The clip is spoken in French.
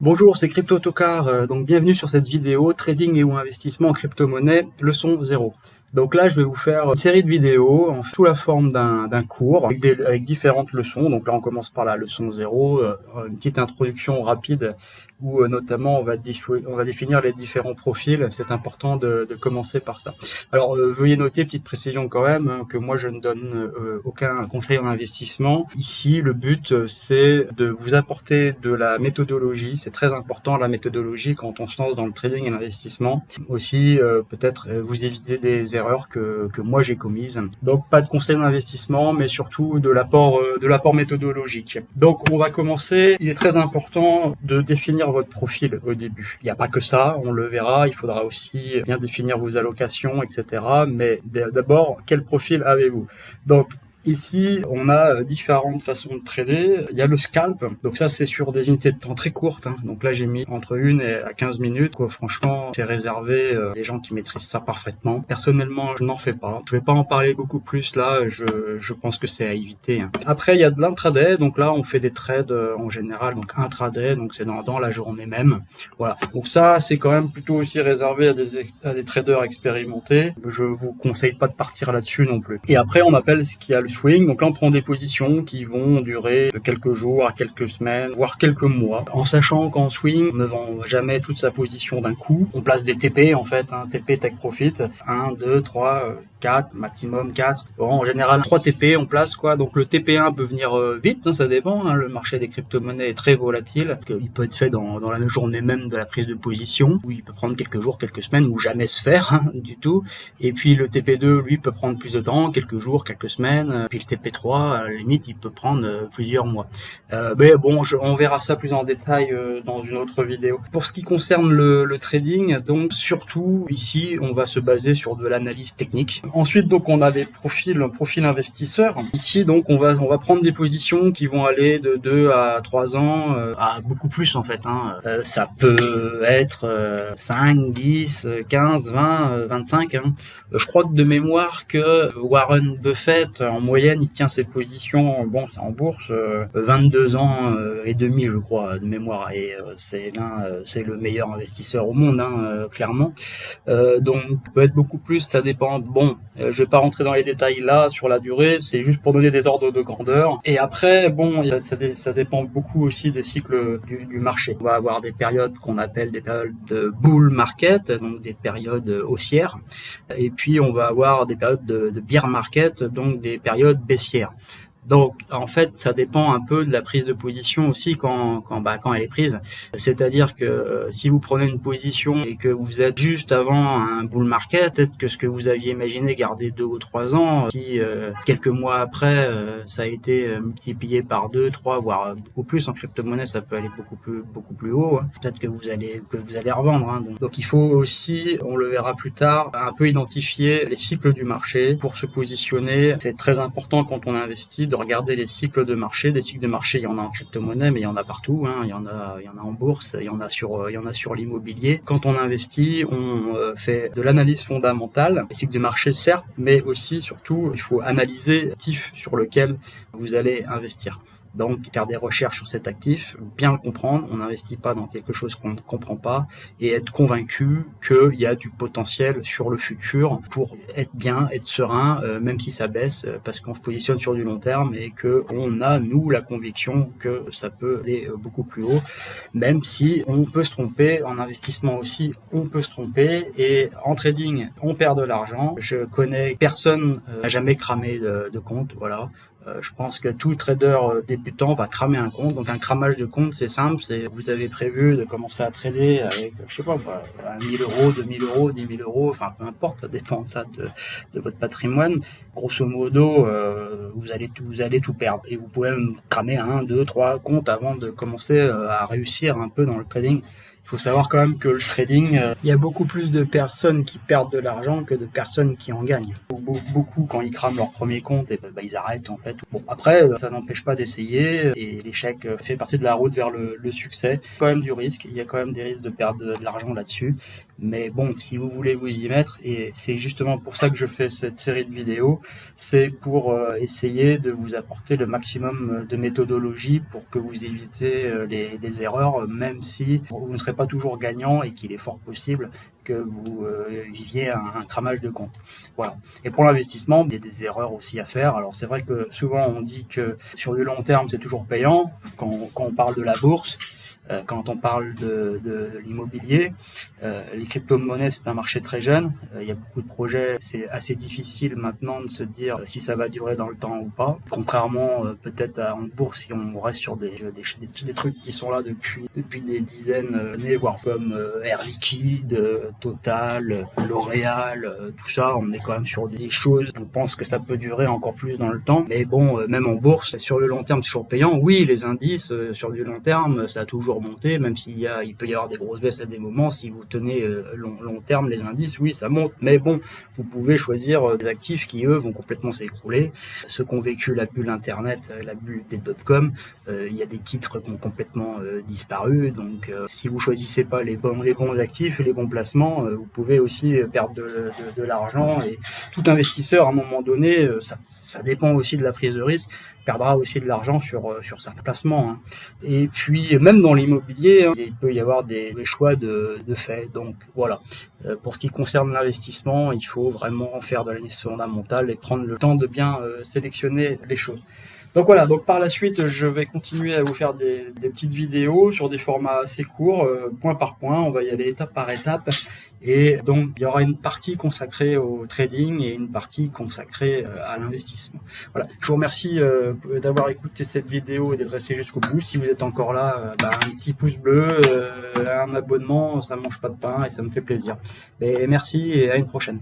Bonjour, c'est Crypto Tocard, donc bienvenue sur cette vidéo trading et ou investissement en crypto-monnaie, leçon 0. Donc là, je vais vous faire une série de vidéos sous la forme d'un cours avec différentes leçons. Donc là, on commence par la leçon 0, une petite introduction rapide où notamment on va définir les différents profils. C'est important de commencer par ça. Alors, veuillez noter, petite précision quand même, hein, que moi je ne donne aucun conseil en investissement. Ici, le but, c'est de vous apporter de la méthodologie. C'est très important la méthodologie quand on se lance dans le trading et l'investissement. Aussi, peut-être vous éviter des erreurs que moi j'ai commises. Donc, pas de conseil d'investissement, mais surtout de l'apport méthodologique. Donc, on va commencer. Il est très important de définir votre profil au début. Il n'y a pas que ça, on le verra. Il faudra aussi bien définir vos allocations, etc. Mais d'abord, quel profil avez-vous? Donc, ici, on a différentes façons de trader. Il y a le scalp, donc ça c'est sur des unités de temps très courtes, hein. Donc là j'ai mis entre 1 et à 15 minutes. Franchement, c'est réservé des gens qui maîtrisent ça parfaitement. Personnellement, je n'en fais pas. Je vais pas en parler beaucoup plus là, je pense que c'est à éviter, hein. Après, il y a de l'intraday, donc là on fait des trades en général, donc intraday, donc c'est dans la journée même. Voilà, donc ça c'est quand même plutôt aussi réservé à des traders expérimentés. Je vous conseille pas de partir là-dessus non plus. Et après, on appelle ce qu'il y a le swing. Donc là, on prend des positions qui vont durer de quelques jours à quelques semaines, voire quelques mois, en sachant qu'en swing, on ne vend jamais toute sa position d'un coup. On place des TP, en fait, un TP Take Profit, 1, 2, 3, 4, maximum 4. Bon, en général, 3 TP, on place quoi. Donc le TP1 peut venir vite, hein, ça dépend. Hein. Le marché des crypto-monnaies est très volatile. Il peut être fait dans la journée même de la prise de position, où il peut prendre quelques jours, quelques semaines, ou jamais se faire hein, du tout. Et puis le TP2, lui, peut prendre plus de temps, quelques jours, quelques semaines. Puis le TP3, à la limite, il peut prendre plusieurs mois. Mais bon, on verra ça plus en détail dans une autre vidéo. Pour ce qui concerne le trading, donc surtout ici, on va se baser sur de l'analyse technique. Ensuite, donc on a des profils investisseurs. Ici, donc on va prendre des positions qui vont aller de 2 à 3 ans, à beaucoup plus en fait. Hein. Ça peut être 5, 10, 15, 20, 25. Hein. Je crois que de mémoire que Warren Buffett, en moyenne, il tient ses positions, bon, c'est en bourse, 22 ans et demi, je crois, de mémoire. Et c'est le meilleur investisseur au monde, hein, clairement. Donc, peut être beaucoup plus, ça dépend. Bon, je vais pas rentrer dans les détails là sur la durée, c'est juste pour donner des ordres de grandeur. Et après, bon, ça dépend beaucoup aussi des cycles du marché. On va avoir des périodes qu'on appelle des périodes de bull market, donc des périodes haussières. Et puis, on va avoir des périodes de bear market, donc des périodes baissières. Donc, en fait, ça dépend un peu de la prise de position aussi quand elle est prise. C'est-à-dire que si vous prenez une position et que vous êtes juste avant un bull market, peut-être que ce que vous aviez imaginé garder 2 ou 3 ans, si quelques mois après, ça a été multiplié par 2, 3, voire beaucoup plus en crypto-monnaie, ça peut aller beaucoup plus haut. Hein. Peut-être que vous allez revendre. Hein. Donc, il faut aussi, on le verra plus tard, un peu identifier les cycles du marché pour se positionner. C'est très important quand on investit de regarder les cycles de marché. Des cycles de marché, il y en a en crypto-monnaie, mais il y en a partout. Hein. Il y en a en bourse, il y en a sur l'immobilier. Quand on investit, on fait de l'analyse fondamentale. Les cycles de marché, certes, mais aussi, surtout, il faut analyser l'actif sur lequel vous allez investir. Donc, faire des recherches sur cet actif, bien le comprendre, on n'investit pas dans quelque chose qu'on ne comprend pas et être convaincu qu'il y a du potentiel sur le futur pour être bien, être serein, même si ça baisse, parce qu'on se positionne sur du long terme et qu'on a, nous, la conviction que ça peut aller beaucoup plus haut, même si on peut se tromper, en investissement aussi, on peut se tromper et en trading, on perd de l'argent. Je connais personne n'a jamais cramé de compte, voilà. Je pense que tout trader débutant va cramer un compte. Donc un cramage de compte, c'est simple, c'est vous avez prévu de commencer à trader avec, je sais pas, 1000 euros, 2000 euros, 10 000 euros, enfin peu importe, ça dépend ça de votre patrimoine. Grosso modo, vous allez tout perdre. Et vous pouvez même cramer 1, 2, 3 comptes avant de commencer à réussir un peu dans le trading. Il faut savoir quand même que le trading, il y a beaucoup plus de personnes qui perdent de l'argent que de personnes qui en gagnent. Beaucoup, quand ils crament leur premier compte, et ils arrêtent en fait. Bon, après, ça n'empêche pas d'essayer, et l'échec fait partie de la route vers le succès. Quand même du risque, il y a quand même des risques de perdre de l'argent là-dessus. Mais bon, si vous voulez vous y mettre, et c'est justement pour ça que je fais cette série de vidéos, c'est pour essayer de vous apporter le maximum de méthodologie pour que vous évitez les erreurs, même si vous ne serez pas toujours gagnant et qu'il est fort possible que vous viviez un cramage de compte. Voilà. Et pour l'investissement, il y a des erreurs aussi à faire. Alors c'est vrai que souvent on dit que sur du long terme c'est toujours payant quand on parle de la bourse. Quand on parle de l'immobilier, les crypto-monnaies, c'est un marché très jeune. Il y a beaucoup de projets. C'est assez difficile maintenant de se dire si ça va durer dans le temps ou pas. Contrairement peut-être en bourse, si on reste sur des trucs qui sont là depuis des dizaines d'années, voire comme Air Liquide, Total, L'Oréal, tout ça, on est quand même sur des choses. On pense que ça peut durer encore plus dans le temps. Mais bon, même en bourse, sur le long terme, c'est toujours payant. Oui, les indices, sur du long terme, ça a toujours monté, même il peut y avoir des grosses baisses à des moments. Si vous tenez long terme, les indices, oui, ça monte. Mais bon, vous pouvez choisir des actifs qui, eux, vont complètement s'écrouler. Ceux qui ont vécu la bulle Internet, la bulle des .com, il y a des titres qui ont complètement disparu. Donc, si vous choisissez pas les bons actifs et les bons placements, vous pouvez aussi perdre de l'argent. Et tout investisseur, à un moment donné, ça dépend aussi de la prise de risque, perdra aussi de l'argent sur certains placements. Hein. Et puis, même dans l'immobilier, hein, il peut y avoir des choix de fait. Donc, voilà. Pour ce qui concerne l'investissement, il faut vraiment faire de l'analyse fondamentale et prendre le temps de bien sélectionner les choses. Donc voilà, donc par la suite, je vais continuer à vous faire des petites vidéos sur des formats assez courts, point par point. On va y aller étape par étape. Et donc, il y aura une partie consacrée au trading et une partie consacrée à l'investissement. Voilà. Je vous remercie d'avoir écouté cette vidéo et d'être resté jusqu'au bout. Si vous êtes encore là, un petit pouce bleu, un abonnement, ça ne mange pas de pain et ça me fait plaisir. Et merci et à une prochaine.